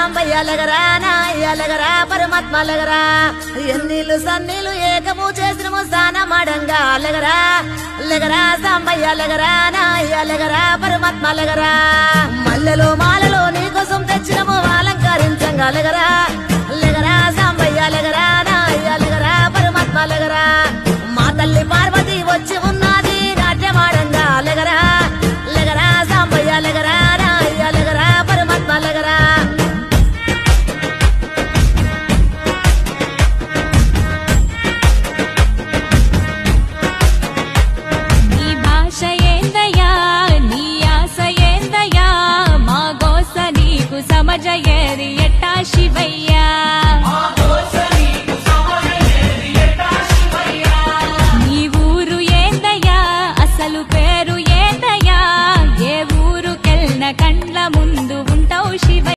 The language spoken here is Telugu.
సాంబయ్య లగరా నాయ్య లగరా పరమాత్మ లగరా ఎన్నీళ్ళు సన్నీళ్ళు ఏకము చేసినము స్నానమాడంగా లగరా లగరా సాంబయ్య లగరా నాయ్య లగరా పరమాత్మ లగరా మల్లెలో మాలలో నీకోసం తెచ్చినము అలంకరించంగా లగరా లగరా సాంబయ్య లగరా నాయ్య లగరా పరమాత్మ లగరా మా తల్లి పార్వతి వచ్చి ఉన్నది నాట్యమాడంగా లగరా లగరా సాంబయ్య లగరా నాయ్య లగరా పరమాత్మ లగరా నీ భాష ఏందయ్యా నీ ఆశ ఏందయ్యా మా గోస నీకు సమజయ్యేది ఎట్టా శివయ్యా